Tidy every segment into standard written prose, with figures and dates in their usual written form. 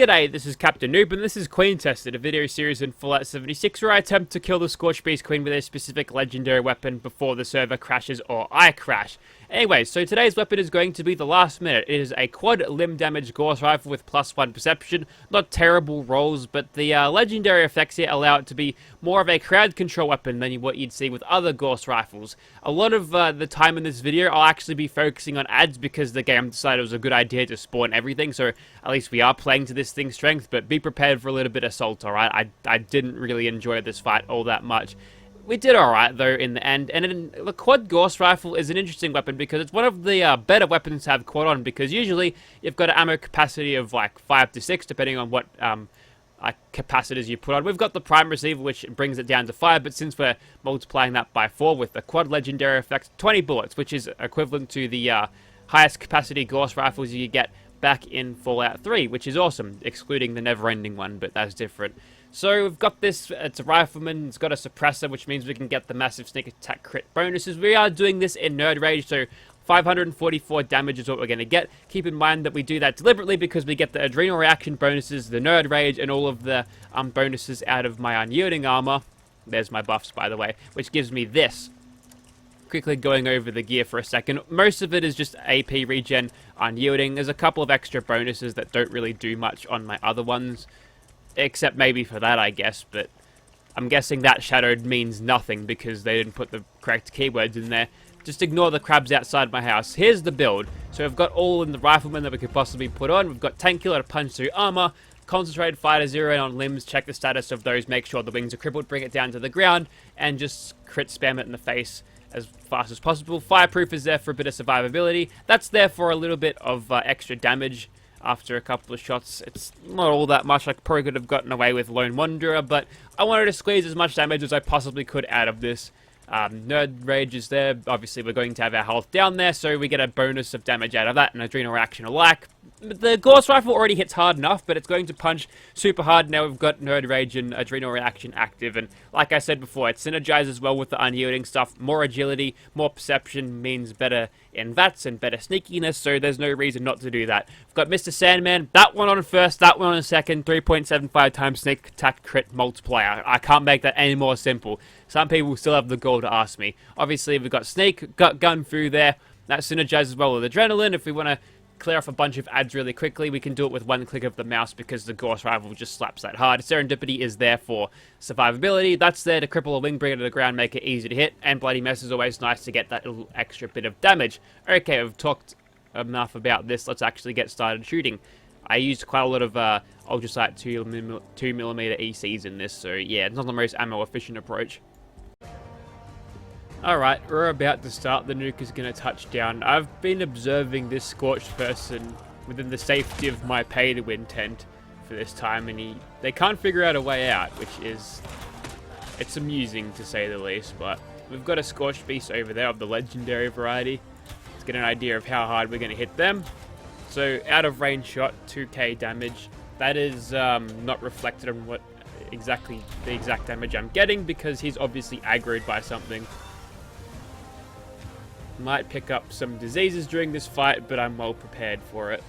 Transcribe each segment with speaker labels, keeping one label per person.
Speaker 1: G'day, this is Captainoob, and this is Queen Tested, a video series in Fallout 76 where I attempt to kill the Scorched Beast Queen with a specific legendary weapon before the server crashes or I crash. Anyway, so today's weapon is going to be the last minute. It is a quad limb damage Gauss rifle with +1 perception. Not terrible rolls, but the legendary effects here allow it to be more of a crowd control weapon than what you'd see with other Gauss rifles. A lot of the time in this video I'll actually be focusing on ads because the game decided it was a good idea to spawn everything, so at least we are playing to this thing's strength, but be prepared for a little bit of assault, alright? I didn't really enjoy this fight all that much. We did alright though in the end, and the quad Gauss rifle is an interesting weapon because it's one of the better weapons to have quad on, because usually you've got an ammo capacity of like 5 to 6 depending on what capacitors you put on. We've got the prime receiver which brings it down to 5, but since we're multiplying that by 4 with the quad legendary effect, 20 bullets, which is equivalent to the highest capacity Gauss rifles you get back in Fallout 3, which is awesome, excluding the never-ending one, but that's different. So we've got this, it's a rifleman, it's got a suppressor, which means we can get the massive sneak attack crit bonuses. We are doing this in Nerd Rage, so 544 damage is what we're going to get. Keep in mind that we do that deliberately because we get the adrenal reaction bonuses, the Nerd Rage, and all of the bonuses out of my unyielding armor. There's my buffs, by the way, which gives me this. Quickly going over the gear for a second. Most of it is just AP regen, unyielding. There's a couple of extra bonuses that don't really do much on my other ones. Except maybe for that, I guess, but I'm guessing that shadowed means nothing because they didn't put the correct keywords in there. Just ignore the crabs outside my house. Here's the build. So we've got all in the rifleman that we could possibly put on. We've got tank killer to punch through armor, concentrated fighter, zero in on limbs, check the status of those, make sure the wings are crippled, bring it down to the ground, and just crit spam it in the face as fast as possible. Fireproof is there for a bit of survivability. That's there for a little bit of extra damage after a couple of shots. It's not all that much. I probably could have gotten away with Lone Wanderer, but I wanted to squeeze as much damage as I possibly could out of this. Nerd Rage is there. Obviously, we're going to have our health down there, so we get a bonus of damage out of that, and adrenal reaction alike. The Gauss rifle already hits hard enough, but it's going to punch super hard. Now we've got Nerd Rage and adrenal reaction active, and like I said before, it synergizes well with the unyielding stuff. More agility, more perception means better in VATS and better sneakiness, so there's no reason not to do that. We've got Mr. Sandman, that one on first, that one on second, 3.75 times sneak attack crit multiplier. I can't make that any more simple. Some people still have the goal to ask me. Obviously, we've got Snake, got Gun through there. That synergizes well with Adrenaline. If we want to clear off a bunch of ads really quickly, we can do it with one click of the mouse because the Gauss rifle just slaps that hard. Serendipity is there for survivability. That's there to cripple a wing, bring it to the ground, make it easy to hit. And Bloody Mess is always nice to get that little extra bit of damage. Okay, we've talked enough about this. Let's actually get started shooting. I used quite a lot of Ultrasight 2mm ECs in this, so yeah, it's not the most ammo efficient approach. Alright, we're about to start. The nuke is going to touch down. I've been observing this Scorched person within the safety of my pay-to-win tent for this time, and they can't figure out a way out, which is... it's amusing to say the least, but we've got a Scorched Beast over there of the legendary variety. Let's get an idea of how hard we're going to hit them. So, out of range shot, 2k damage. That is not reflected on what exactly the exact damage I'm getting, because he's obviously aggroed by something. Might pick up some diseases during this fight, but I'm well prepared for it.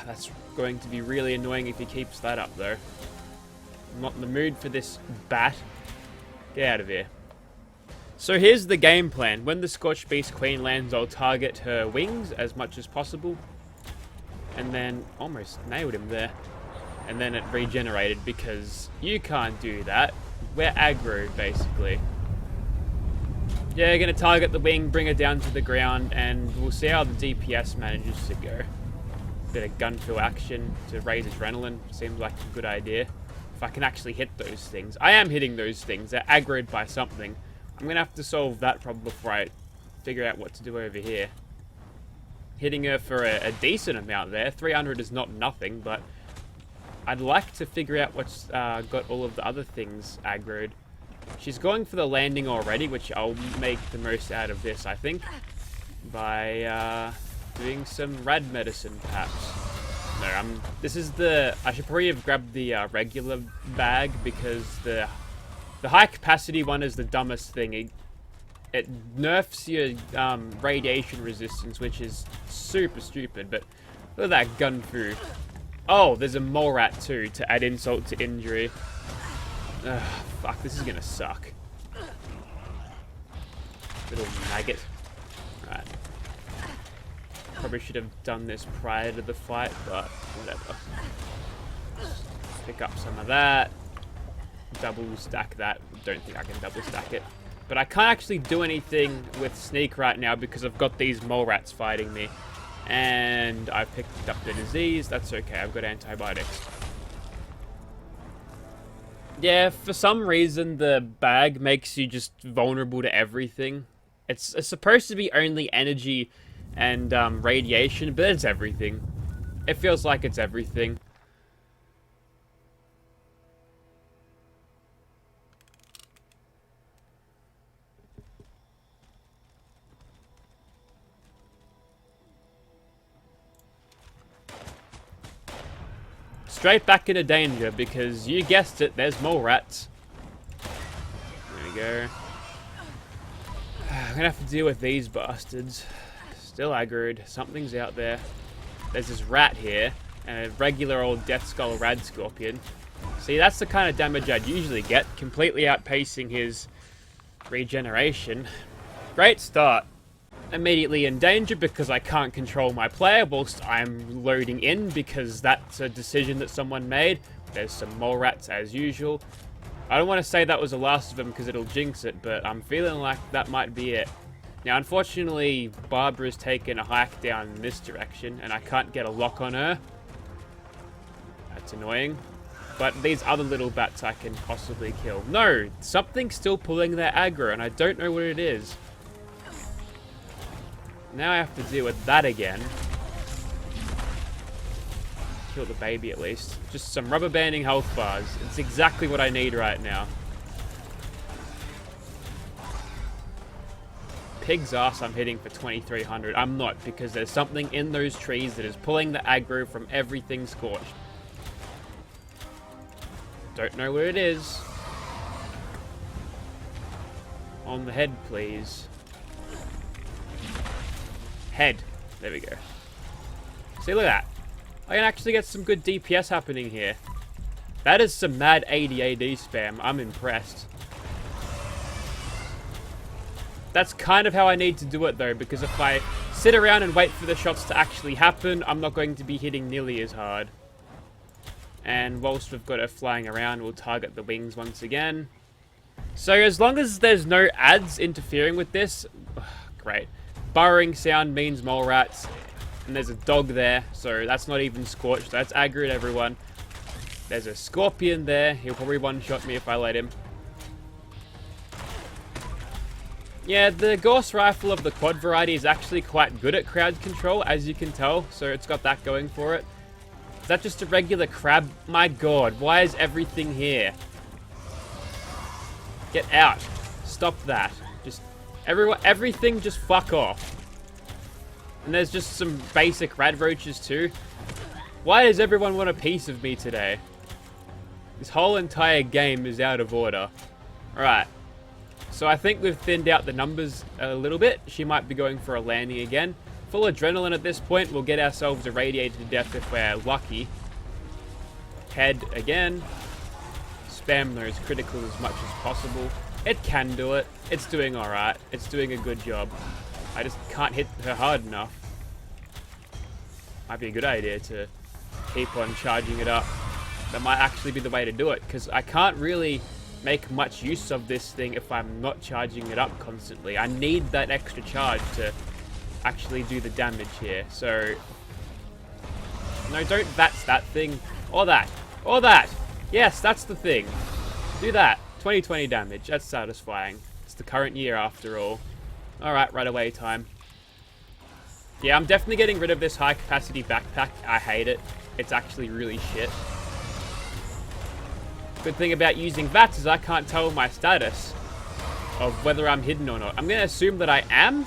Speaker 1: That's going to be really annoying if he keeps that up, though. I'm not in the mood for this bat. Get out of here. So here's the game plan. When the Scorched Beast Queen lands, I'll target her wings as much as possible. And then, almost nailed him there. And then it regenerated because you can't do that. We're aggro, basically. Yeah, going to target the wing, bring it down to the ground, and we'll see how the DPS manages to go. Bit of gun fill action to raise adrenaline seems like a good idea. If I can actually hit those things. I am hitting those things. They're aggroed by something. I'm going to have to solve that problem before I figure out what to do over here. Hitting her for a decent amount there. 300 is not nothing, but I'd like to figure out what's got all of the other things aggroed. She's going for the landing already, which I'll make the most out of this, I think, by doing some rad medicine, perhaps. No, this is I should probably have grabbed the regular bag, because the high capacity one is the dumbest thing. It nerfs your radiation resistance, which is super stupid, but look at that gun through. Oh, there's a mole rat too, to add insult to injury. Ugh, fuck, this is gonna suck. Little maggot. Right. Probably should have done this prior to the fight, but whatever. Pick up some of that. Double stack that. Don't think I can double stack it. But I can't actually do anything with Sneak right now because I've got these mole rats fighting me. And I've picked up the disease. That's okay, I've got antibiotics. Yeah, for some reason the bag makes you just vulnerable to everything. It's supposed to be only energy and radiation, but it's everything. It feels like it's everything. Straight back into danger because you guessed it, there's mole rats. There we go. I'm gonna have to deal with these bastards. Still aggroed. Something's out there. There's this rat here and a regular old Death Skull Rad Scorpion. See, that's the kind of damage I'd usually get, completely outpacing his regeneration. Great start. Immediately in danger because I can't control my player whilst I'm loading in because that's a decision that someone made. There's some mole rats as usual. I don't want to say that was the last of them because it'll jinx it, but I'm feeling like that might be it. Now unfortunately Barbara's taken a hike down this direction and I can't get a lock on her. That's annoying. But these other little bats I can possibly kill. No! Something's still pulling their aggro and I don't know what it is. Now I have to deal with that again. Kill the baby at least. Just some rubber banding health bars. It's exactly what I need right now. Pig's ass I'm hitting for 2300. I'm not, because there's something in those trees that is pulling the aggro from everything scorched. Don't know where it is. On the head, please. Head. There we go. See, look at that. I can actually get some good DPS happening here. That is some mad AD spam. I'm impressed. That's kind of how I need to do it though, because if I sit around and wait for the shots to actually happen, I'm not going to be hitting nearly as hard. And whilst we've got her flying around, we'll target the wings once again. So as long as there's no ads interfering with this, great. Burrowing sound means mole rats, and there's a dog there, so that's not even scorched. That's aggroed everyone. There's a scorpion there. He'll probably one-shot me if I let him. Yeah, the Gauss rifle of the quad variety is actually quite good at crowd control, as you can tell, so it's got that going for it. Is that just a regular crab? My god, why is everything here? Get out. Stop that. Just everything just fuck off. And there's just some basic rad roaches too. Why does everyone want a piece of me today? This whole entire game is out of order. Alright. So I think we've thinned out the numbers a little bit. She might be going for a landing again. Full adrenaline at this point. We'll get ourselves irradiated to death if we're lucky. Head again. Spam those criticals as much as possible. It can do it. It's doing alright. It's doing a good job. I just can't hit her hard enough. Might be a good idea to keep on charging it up. That might actually be the way to do it, because I can't really make much use of this thing if I'm not charging it up constantly. I need that extra charge to actually do the damage here. So, no, don't that's that thing. Or that. Or that. Yes, that's the thing. Do that. 2020 damage. That's satisfying. It's the current year after all. Alright, right away time. Yeah, I'm definitely getting rid of this high capacity backpack. I hate it. It's actually really shit. Good thing about using VATS is I can't tell my status of whether I'm hidden or not. I'm going to assume that I am,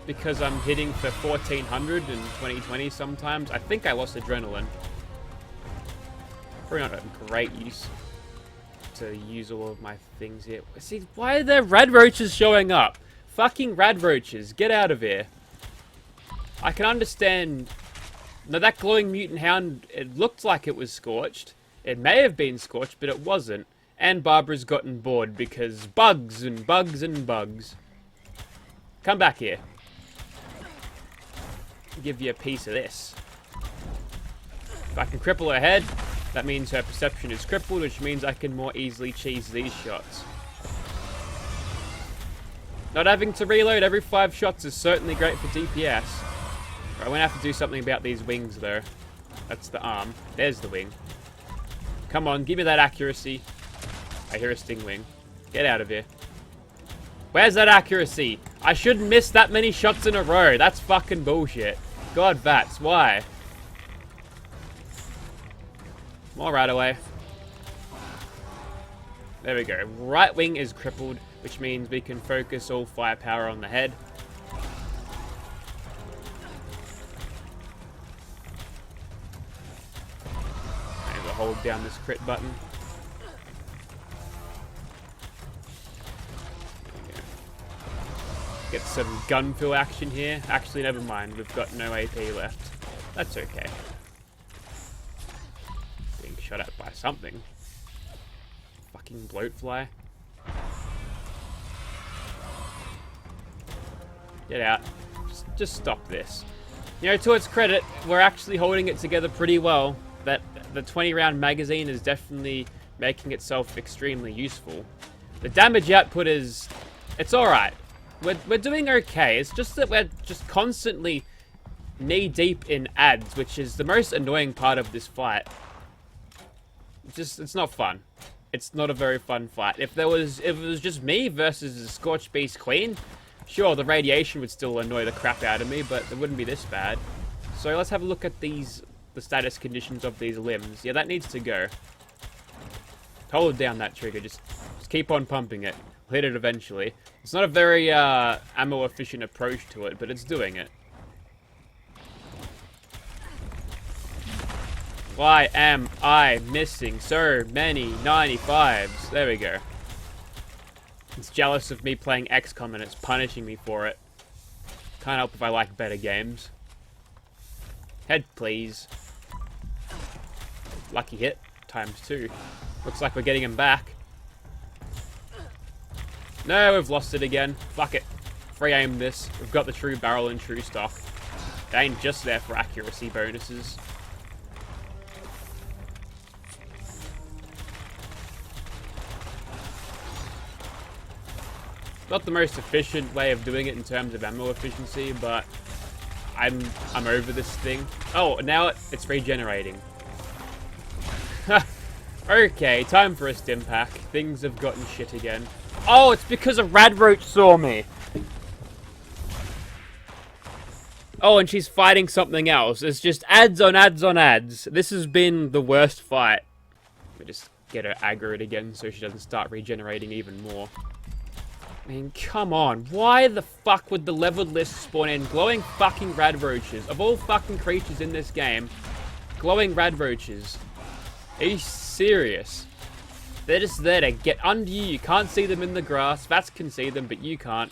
Speaker 1: because I'm hitting for 1400 in 2020 sometimes. I think I lost adrenaline. Probably not a great use to use all of my things here. See, why are there rad roaches showing up? Fucking rad roaches, get out of here. I can understand Now that glowing mutant hound, it looked like it was scorched. It may have been scorched, but it wasn't. And Barbara's gotten bored because bugs and bugs and bugs. Come back here. Give you a piece of this. If I can cripple her head, that means her perception is crippled, which means I can more easily cheese these shots. Not having to reload every 5 shots is certainly great for DPS. I'm going to have to do something about these wings, though. That's the arm. There's the wing. Come on, give me that accuracy. I hear a sting wing. Get out of here. Where's that accuracy? I shouldn't miss that many shots in a row. That's fucking bullshit. God, Vats, why? More right away. There we go. Right wing is crippled, which means we can focus all firepower on the head. And we'll hold down this crit button. Get some gun fill action here. Actually, never mind. We've got no AP left. That's okay. Being shot at by something. Fucking bloatfly. Get out. Just stop this. You know, to its credit, we're actually holding it together pretty well. That the 20-round magazine is definitely making itself extremely useful. The damage output is... it's alright. We're doing okay. It's just that we're just constantly knee-deep in ads, which is the most annoying part of this fight. It's not fun. It's not a very fun fight. If it was just me versus the Scorched Beast Queen, sure, the radiation would still annoy the crap out of me, but it wouldn't be this bad. So let's have a look at the status conditions of these limbs. Yeah, that needs to go. Hold down that trigger. Just keep on pumping it. Hit it eventually. It's not a very ammo efficient approach to it, but it's doing it. Why am I missing so many 95s? There we go. It's jealous of me playing XCOM and it's punishing me for it. Can't help if I like better games. Head, please. Lucky hit. ×2. Looks like we're getting him back. No, we've lost it again. Fuck it. Free aim this. We've got the true barrel and true stock. They ain't just there for accuracy bonuses. Not the most efficient way of doing it in terms of ammo efficiency, but I'm over this thing. Oh, now it's regenerating. Okay, time for a stim pack. Things have gotten shit again. Oh, it's because a Rad-roach saw me. Oh, and she's fighting something else. It's just ads on ads on ads. This has been the worst fight. We just get her aggroed again so she doesn't start regenerating even more. I mean, come on. Why the fuck would the leveled list spawn in glowing fucking Rad-roaches? Of all fucking creatures in this game, glowing Rad-roaches. Are you serious? They're just there to get under you. You can't see them in the grass. Vats can see them, but you can't.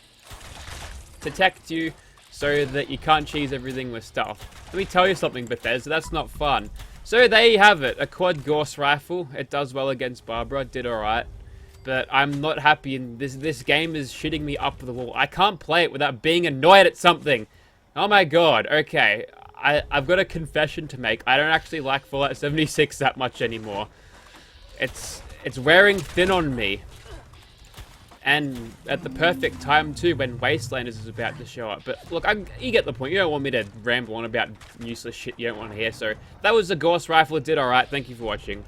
Speaker 1: Protect you so that you can't cheese everything with stuff. Let me tell you something, Bethesda. That's not fun. So there you have it. A quad Gauss rifle. It does well against Barbara. Did alright. But I'm not happy. And this game is shitting me up the wall. I can't play it without being annoyed at something. Oh my god. Okay. I've got a confession to make. I don't actually like Fallout 76 that much anymore. It's wearing thin on me. And at the perfect time too, when Wastelanders is about to show up. But look, you get the point. You don't want me to ramble on about useless shit you don't want to hear. So that was the Gauss rifle. It did alright. Thank you for watching.